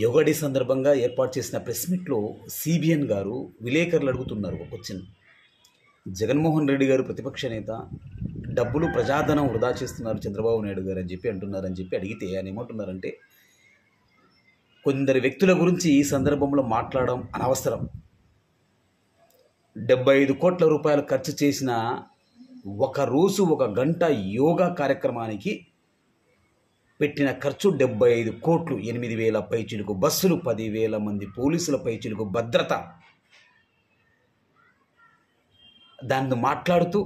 Yoga day సందర్భంగా ఏర్పాటు చేసిన ప్రెస్ మీట్లో సిబిఎన్ గారు విలేకరులు అడుగుతున్నారు ఒక క్వశ్చన్. జగన్మోహన్ రెడ్డి గారు ప్రతిపక్ష నేత, డబ్బులు ప్రజాధనం వృధా చేస్తున్నారు చంద్రబాబు నాయుడు గారు అని చెప్పి అంటున్నారని చెప్పి అడిగితే ఆయన ఏమంటున్నారంటే, కొందరు వ్యక్తుల గురించి ఈ సందర్భంలో మాట్లాడడం అనవసరం. 75 కోట్ల రూపాయలు ఖర్చు చేసిన ఒక రోజు ఒక గంట యోగా కార్యక్రమానికి పెట్టిన ఖర్చు 75 కోట్లు, 8,000 పైచిలుకు బస్సులు, 10,000 మంది పోలీసుల పైచిలుకు భద్రత. దాన్ని మాట్లాడుతూ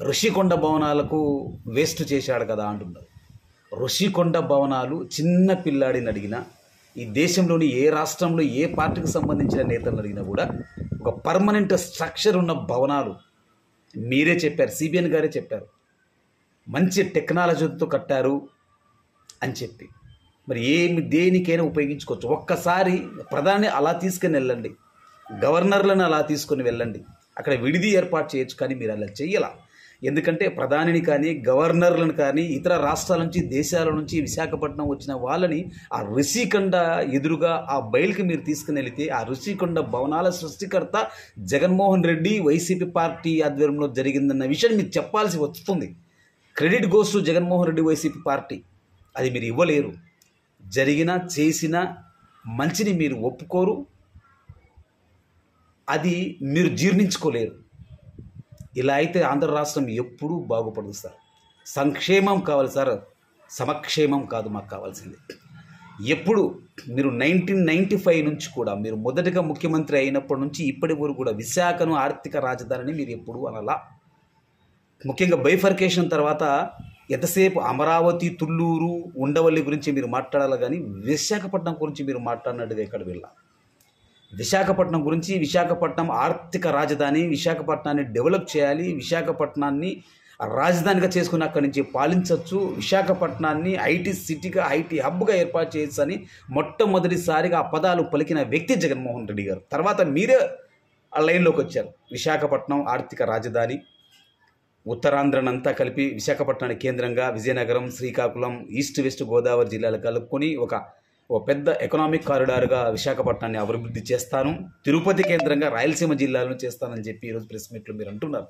ఋషికొండ భవనాలకు వేస్ట్ చేశాడు కదా అంటున్నారు. ఋషికొండ భవనాలు చిన్న పిల్లాడిని అడిగినా, ఈ దేశంలోని ఏ రాష్ట్రంలో ఏ పార్టీకి సంబంధించిన నేతలను అడిగినా కూడా ఒక పర్మనెంట్ స్ట్రక్చర్ ఉన్న భవనాలు. మీరే చెప్పారు, సిబిఎన్ గారే చెప్పారు, మంచి టెక్నాలజీతో కట్టారు అని చెప్పి. మరి దేనికైనా ఉపయోగించుకోవచ్చు. ఒక్కసారి ప్రధాని అలా తీసుకుని వెళ్ళండి, గవర్నర్లను అలా తీసుకొని వెళ్ళండి, అక్కడ విడిది ఏర్పాటు చేయొచ్చు. కానీ మీరు అలా చెయ్యాల. ఎందుకంటే ప్రధానిని కానీ గవర్నర్లను కానీ ఇతర రాష్ట్రాల నుంచి దేశాల నుంచి విశాఖపట్నం వచ్చిన వాళ్ళని ఆ ఋషికొండ ఎదురుగా ఆ బయలుకి మీరు తీసుకుని వెళితే ఆ ఋషికొండ భవనాల సృష్టికర్త జగన్మోహన్ రెడ్డి వైసీపీ పార్టీ ఆధ్వర్యంలో జరిగిందన్న విషయాన్ని మీరు చెప్పాల్సి వస్తుంది. Credit goes to Jaganmohan Reddy YCP party. అది మీరు ఇవ్వలేరు. జరిగిన చేసిన మంచిని మీరు ఒప్పుకోరు, అది మీరు జీర్ణించుకోలేరు. ఇలా అయితే ఆంధ్ర రాష్ట్రం ఎప్పుడూ బాగుపడదు సార్. సంక్షేమం కావాలి సార్, సమక్షేమం కాదు మాకు కావాల్సింది. ఎప్పుడు మీరు 1995 నుంచి కూడా మీరు మొదటగా ముఖ్యమంత్రి అయినప్పటి నుంచి ఇప్పటి వరకు కూడా విశాఖను ఆర్థిక రాజధానిని మీరు ఎప్పుడూ అనలా. ముఖ్యంగా బైఫర్కేషన్ తర్వాత ఎంతసేపు అమరావతి, తుళ్ళూరు, ఉండవల్లి గురించి మీరు మాట్లాడాలి, కానీ విశాఖపట్నం గురించి మీరు మాట్లాడినట్టుగా ఎక్కడ వెళ్ళా. విశాఖపట్నం గురించి, విశాఖపట్నం ఆర్థిక రాజధాని, విశాఖపట్నాన్ని డెవలప్ చేయాలి, విశాఖపట్నాన్ని రాజధానిగా చేసుకుని అక్కడి నుంచి పాలించవచ్చు, విశాఖపట్నాన్ని ఐటీ సిటీగా, ఐటీ హబ్గా ఏర్పాటు చేయొచ్చు అని మొట్టమొదటిసారిగా ఆ పదాలు పలికిన వ్యక్తి జగన్మోహన్ రెడ్డి గారు. తర్వాత మీరే ఆ లైన్లోకి వచ్చారు. విశాఖపట్నం ఆర్థిక రాజధాని, ఉత్తరాంధ్రనంతా కలిపి విశాఖపట్నాన్ని కేంద్రంగా విజయనగరం, శ్రీకాకుళం, ఈస్ట్ వెస్ట్ గోదావరి జిల్లాలు కలుపుకొని ఒక పెద్ద ఎకనామిక్ కారిడార్గా విశాఖపట్నాన్ని అభివృద్ధి చేస్తాను, తిరుపతి కేంద్రంగా రాయలసీమ జిల్లాలను చేస్తానని చెప్పి ఈరోజు ప్రెస్ మీట్లో మీరు అంటున్నారు.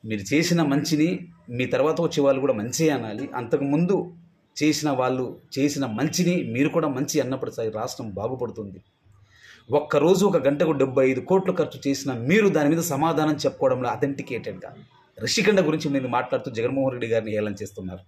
మీరు చేసిన మంచిని మీ తర్వాత వచ్చే వాళ్ళు కూడా మంచి అనాలి. అంతకుముందు చేసిన వాళ్ళు చేసిన మంచిని మీరు కూడా మంచి అన్నప్పుడు రాష్ట్రం బాగుపడుతుంది. ఒక్కరోజు ఒక గంటకు 75 కోట్లు ఖర్చు చేసిన మీరు దాని మీద సమాధానం చెప్పుకోవడంలో అథెంటికేటెడ్గా ఋషికొండ గురించి మీరు మాట్లాడుతూ జగన్మోహన్ రెడ్డి గారిని హేళన చేస్తున్నారు.